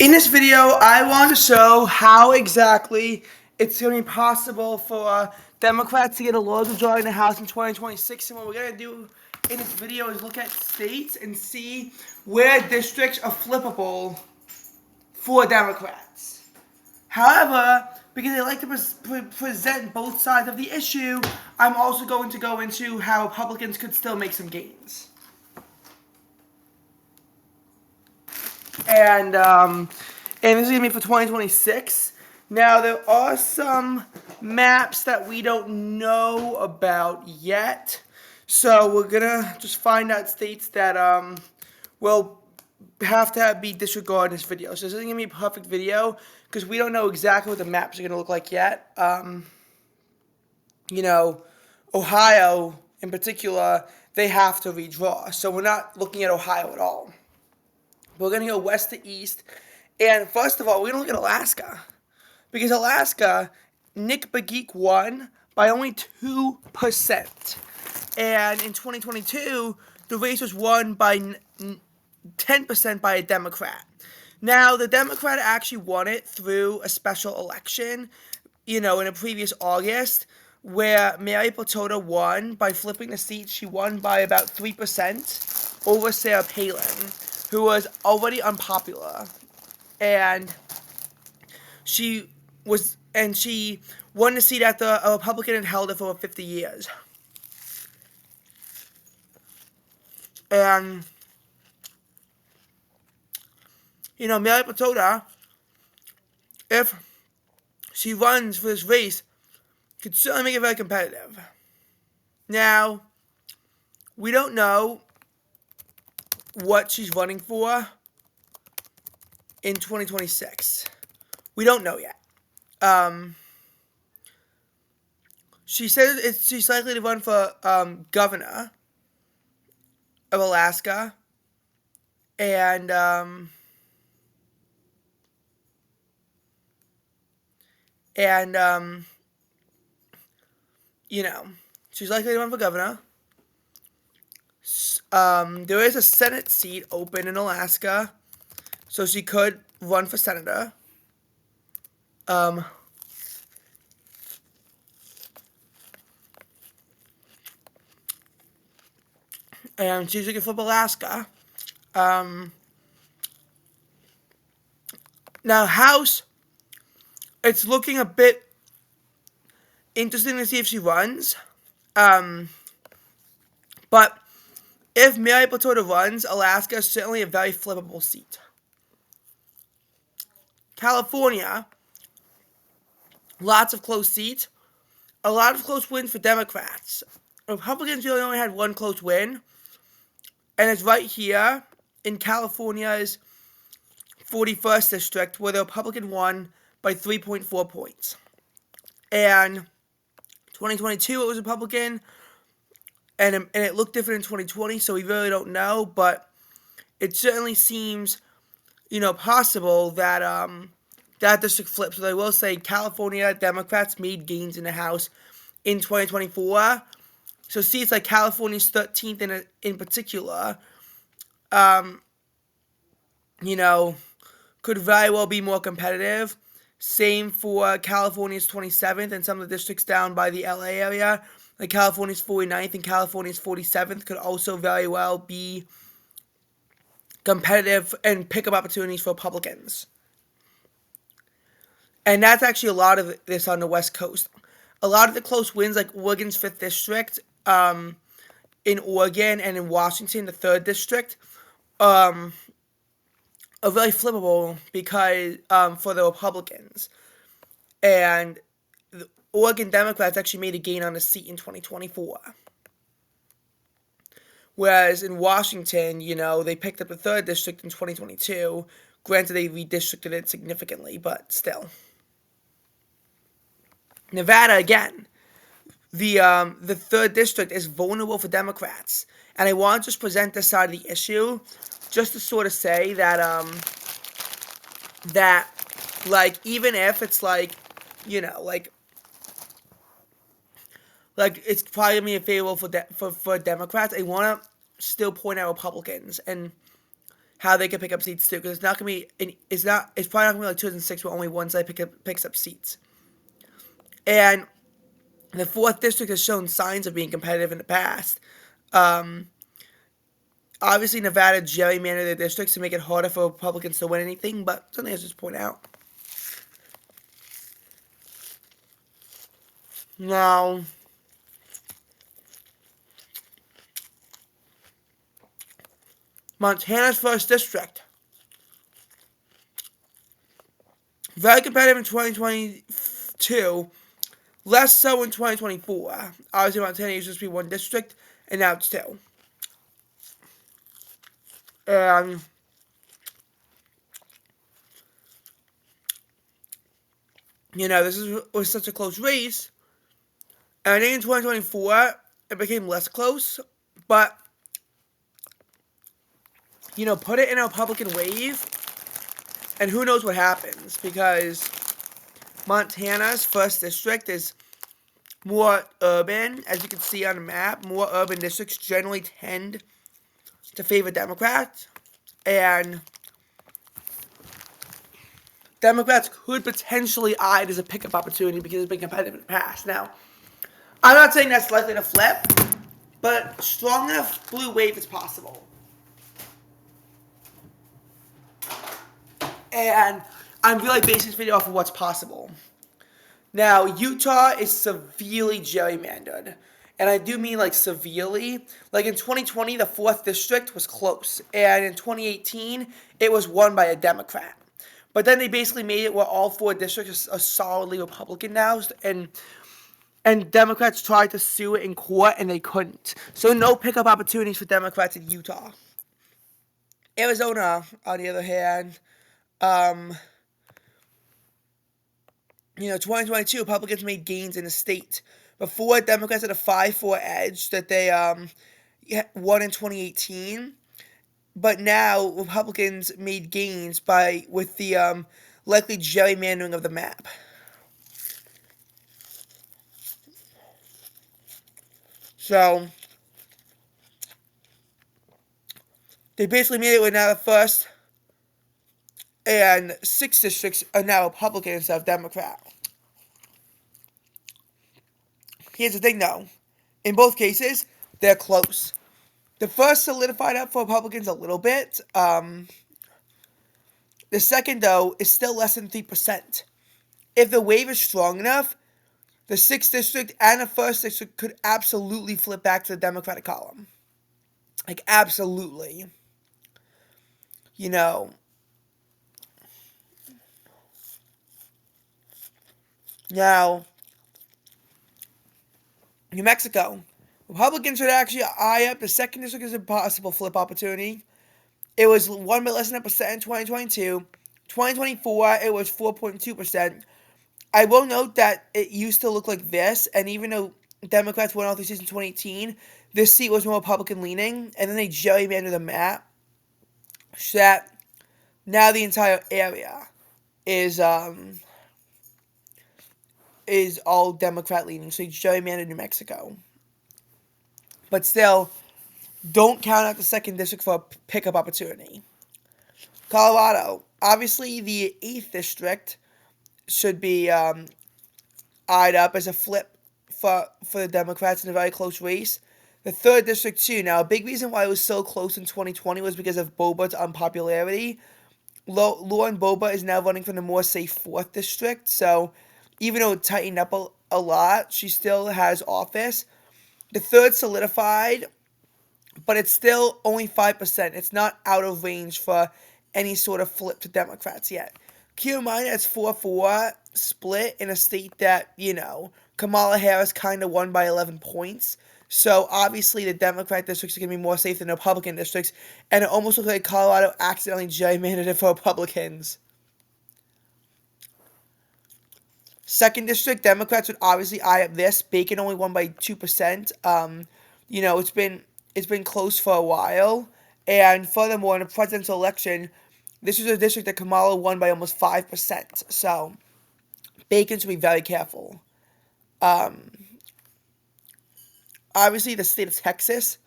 In this video, I want to show how exactly it's going to be possible for Democrats to get a large majority in the House in 2026. And what we're going to do in this video is look at states and see where districts are flippable for Democrats. However, because I like to present both sides of the issue, I'm also going to go into how Republicans could still make some gains. And this is gonna be for 2026. Now there are some maps that we don't know about yet, so we're gonna just find out states that will have to be disregarded in this video. So this isn't gonna be a perfect video because we don't know exactly what the maps are gonna look like yet. You know, Ohio in particular, they have to redraw, so we're not looking at Ohio at all. We're going to go west to east. And first of all, we're going to look at Alaska. Because Alaska, Nick Begich won by only 2%. And in 2022, the race was won by 10% by a Democrat. Now, the Democrat actually won it through a special election, in a previous August, where Mary Potota won by flipping the seat. She won by about 3% over Sarah Palin, who was already unpopular, and she won the seat after a Republican had held it for over 50 years. And Mary Potota, if she runs for this race, could certainly make it very competitive. Now, we don't know what she's running for in 2026. We don't know yet. She says she's likely to run for governor of Alaska, and she's likely to run for governor. There is a Senate seat open in Alaska, so she could run for senator. And she's looking for Alaska. Now, House, it's looking a bit interesting to see if she runs. But if Mary Potota runs, Alaska is certainly a very flippable seat. California, lots of close seats, a lot of close wins for Democrats. Republicans really only had one close win, and it's right here in California's 41st district, where the Republican won by 3.4 points. And 2022, it was Republican, and it looked different in 2020, so we really don't know, but it certainly seems, possible that that district flips. So I will say California Democrats made gains in the House in 2024. So seats like California's 13th in particular, could very well be more competitive. Same for California's 27th and some of the districts down by the LA area, like California's 49th and California's 47th, could also very well be competitive and pick up opportunities for Republicans. And that's actually a lot of this on the West Coast. A lot of the close wins, like Oregon's 5th district, in Oregon and in Washington, the 3rd district, are very flippable because for the Republicans. And the Oregon Democrats actually made a gain on a seat in 2024. Whereas in Washington, they picked up the 3rd district in 2022. Granted, they redistricted it significantly, but still. Nevada, again, the 3rd district is vulnerable for Democrats. And I want to just present this side of the issue just to sort of say that, even if it's like it's probably going to be favorable for Democrats, I want to still point out Republicans. And how they can pick up seats too, because it's not gonna be. It's probably not gonna be like 2006, where only one side picks up seats. And the fourth district has shown signs of being competitive in the past. Um, Obviously, Nevada gerrymandered their districts to make it harder for Republicans to win anything, but something I just point out. Now, Montana's first district. Very competitive in 2022, less so in 2024. Obviously, Montana used to be one district, and now it's two. And this was such a close race. And I think in 2024, it became less close. But, put it in a Republican wave, and who knows what happens. Because Montana's first district is more urban, as you can see on the map. More urban districts generally tend to favor Democrats. And Democrats could potentially eye it as a pickup opportunity because it's been competitive in the past. Now, I'm not saying that's likely to flip, but strong enough blue wave is possible. And I'm really basing this video off of what's possible. Now, Utah is severely gerrymandered. And I do mean like severely. Like in 2020, the 4th district was close. And in 2018, it was won by a Democrat. But then they basically made it where all 4 districts are solidly Republican now. And Democrats tried to sue it in court, and they couldn't. So no pickup opportunities for Democrats in Utah. Arizona, on the other hand, 2022, Republicans made gains in the state. Before, Democrats had a 5-4 edge that they won in 2018. But now, Republicans made gains with the likely gerrymandering of the map. So, they basically made it where now the first and 6 districts are now Republican instead of Democrat. Here's the thing, though. In both cases, they're close. The first solidified up for Republicans a little bit. The second, though, is still less than 3%. If the wave is strong enough, the 6th district and the 1st district could absolutely flip back to the Democratic column. Like, absolutely. Now, New Mexico. Republicans should actually eye up the 2nd district as a possible flip opportunity. It was 1 bit less than 1% in 2022. 2024, it was 4.2%. I will note that it used to look like this, and even though Democrats won all 3 seats in 2018, this seat was more Republican-leaning, and then they gerrymandered the map, so that now the entire area is all Democrat-leaning, so they gerrymandered New Mexico. But still, don't count out the 2nd district for a pickup opportunity. Colorado. Obviously, the 8th district should be eyed up as a flip for the Democrats in a very close race. The 3rd district, too. Now, a big reason why it was so close in 2020 was because of Boebert's unpopularity. Lauren Boebert is now running from the more safe 4th district, so even though it tightened up a lot, she still has office. The 3rd solidified, but it's still only 5%. It's not out of range for any sort of flip to Democrats yet. Keep in mind, it's 4-4 split in a state that, Kamala Harris kind of won by 11 points. So, obviously, the Democrat districts are going to be more safe than the Republican districts. And it almost looks like Colorado accidentally gerrymandered it for Republicans. 2nd district, Democrats would obviously eye up this. Bacon only won by 2%. It's been close for a while. And furthermore, in the presidential election, this was a district that Kamala won by almost 5%. So, Bacon should be very careful. Obviously, the state of Texas.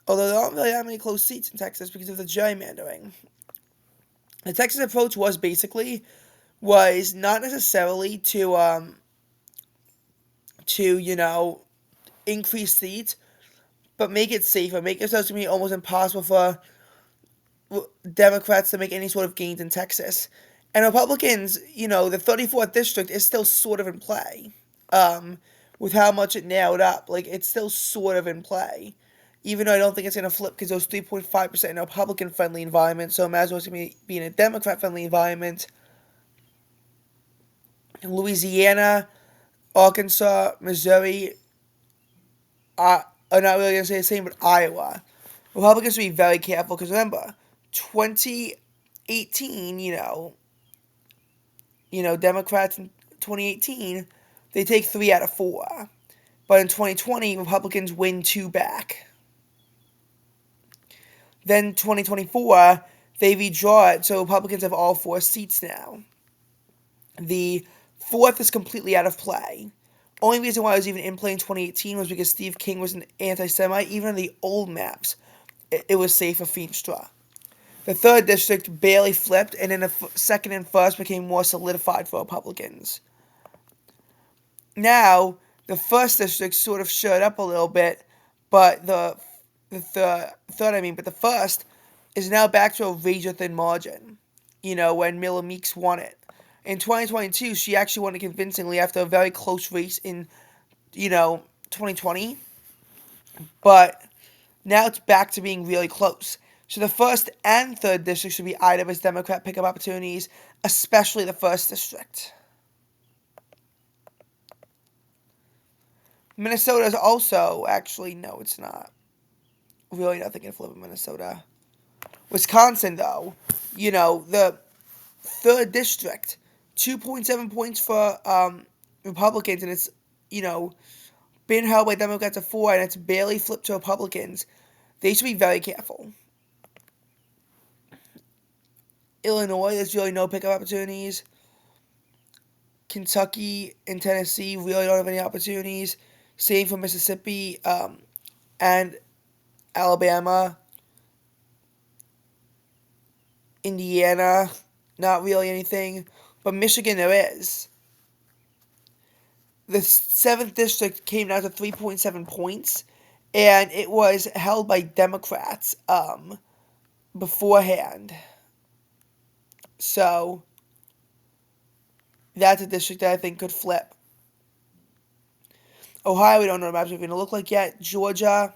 Although there aren't really that many close seats in Texas because of the gerrymandering. The Texas approach was not necessarily to increase seats, but make it safer, make it so it's gonna be almost impossible for Democrats to make any sort of gains in Texas. And Republicans, the 34th district is still sort of in play. With how much it nailed up, like it's still sort of in play. Even though I don't think it's going to flip because those 3.5% in a Republican friendly environment, so imagine what's going to be in a Democrat friendly environment. In Louisiana, Arkansas, Missouri are not really going to say the same, but Iowa. Republicans should be very careful because remember, 2018, Democrats in 2018, they take 3 out of 4. But in 2020, Republicans win 2 back. Then 2024, they redraw it, so Republicans have all 4 seats now. The 4th is completely out of play. Only reason why it was even in play in 2018 was because Steve King was an anti-Semite. Even on the old maps, it was safe for Feenstra. The 3rd district barely flipped, and then the 2nd and 1st became more solidified for Republicans. Now, the 1st district sort of showed up a little bit, but the 1st is now back to a razor thin margin. When Miller Meeks won it. In 2022, she actually won it convincingly after a very close race in, 2020. But now it's back to being really close. So the 1st and 3rd districts should be eyed up as Democrat pickup opportunities, especially the 1st district. Minnesota is also, actually, no, it's not. Really nothing can flip in Minnesota. Wisconsin, though, the 3rd district, 2.7 points for Republicans, and it's, been held by Democrats at 4, and it's barely flipped to Republicans. They should be very careful. Illinois, there's really no pickup opportunities. Kentucky and Tennessee really don't have any opportunities. Same for Mississippi and Alabama. Indiana, not really anything. But Michigan, there is. The 7th district came down to 3.7 points, and it was held by Democrats beforehand. So, that's a district that I think could flip. Ohio, we don't know what maps are going to look like yet. Georgia,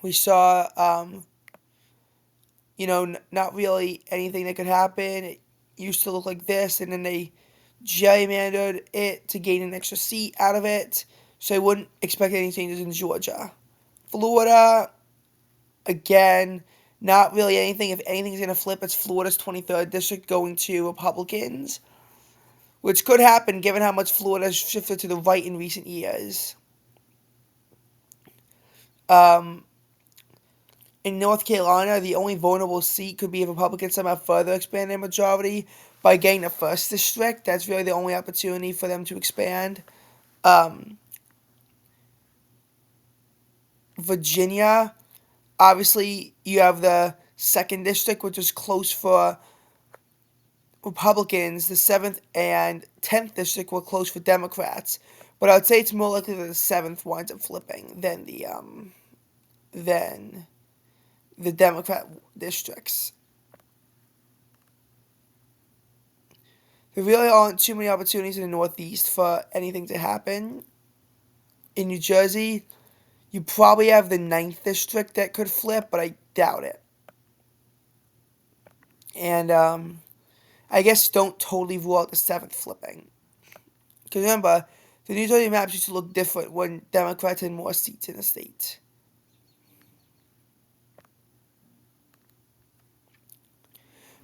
we saw, not really anything that could happen. It used to look like this, and then they gerrymandered it to gain an extra seat out of it. So I wouldn't expect any changes in Georgia. Florida, again, not really anything. If anything's going to flip, it's Florida's 23rd district going to Republicans, which could happen given how much Florida has shifted to the right in recent years. In North Carolina, the only vulnerable seat could be if Republicans somehow further expand their majority by getting the 1st district. That's really the only opportunity for them to expand. Virginia, obviously, you have the 2nd district, which is close for Republicans. The 7th and 10th district were close for Democrats. But I would say it's more likely that the 7th winds up flipping than the Democrat districts. There really aren't too many opportunities in the Northeast for anything to happen. In New Jersey, you probably have the 9th district that could flip, but I doubt it. And I guess don't totally rule out the 7th flipping. Because remember, the New Jersey maps used to look different when Democrats had more seats in the state.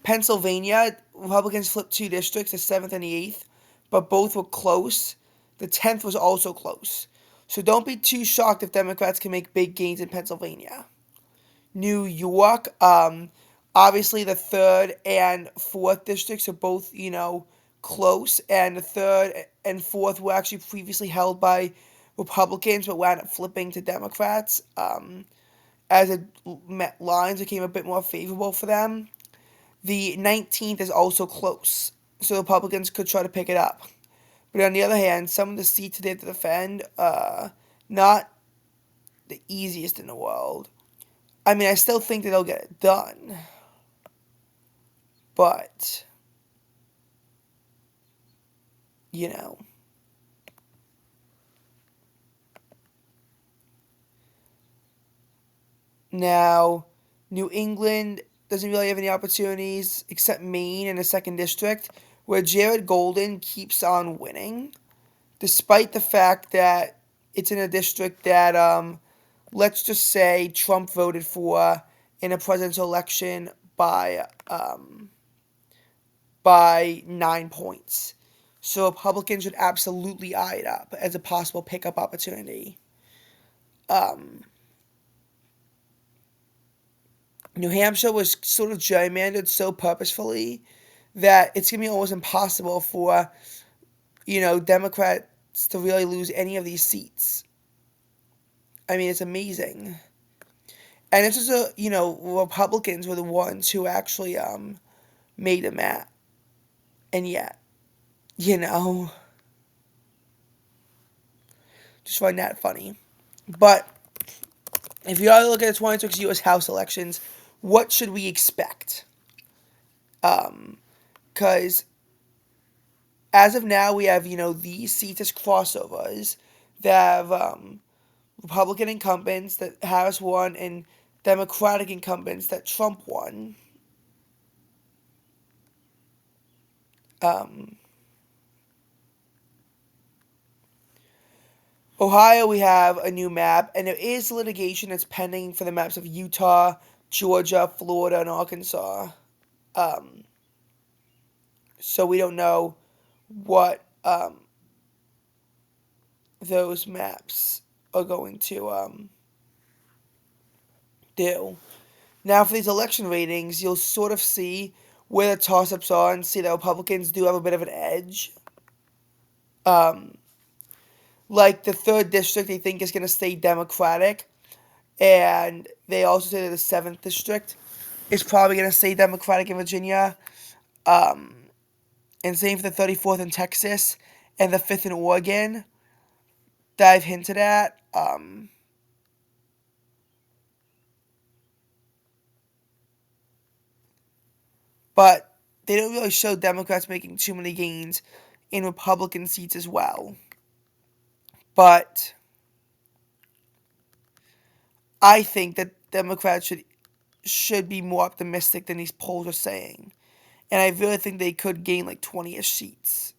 Pennsylvania, Republicans flipped 2 districts, the 7th and the 8th, but both were close. The 10th was also close. So don't be too shocked if Democrats can make big gains in Pennsylvania. New York, obviously the 3rd and 4th districts are both, close, and the 3rd and 4th were actually previously held by Republicans, but wound up flipping to Democrats. as the lines became a bit more favorable for them. The 19th is also close, so Republicans could try to pick it up. But on the other hand, some of the seats they have to defend, not the easiest in the world. I mean, I still think that they'll get it done, but you know. Now, New England doesn't really have any opportunities except Maine in the second district, where Jared Golden keeps on winning, despite the fact that it's in a district that, let's just say, Trump voted for in a presidential election by 9 points. So Republicans should absolutely eye it up as a possible pickup opportunity. Um, New Hampshire was sort of gerrymandered so purposefully that it's going to be almost impossible for, Democrats to really lose any of these seats. I mean, it's amazing. And it's just Republicans were the ones who actually made a map. And yet, you know, just find that funny. But if you are to look at the 26 U.S. House elections, what should we expect? Because as of now, we have, these seats as crossovers that have Republican incumbents that Harris won and Democratic incumbents that Trump won. Um, Ohio, we have a new map, and there is litigation that's pending for the maps of Utah, Georgia, Florida, and Arkansas. Um, so we don't know what those maps are going to do. Now, for these election ratings, you'll sort of see where the toss-ups are and see that Republicans do have a bit of an edge. Like the third district, they think is going to stay Democratic, and they also say that the seventh district is probably going to stay Democratic in Virginia, and same for the 34th in Texas and the 5th in Oregon that I've hinted at. But they don't really show Democrats making too many gains in Republican seats as well. But I think that Democrats should be more optimistic than these polls are saying. And I really think they could gain like 20-ish seats.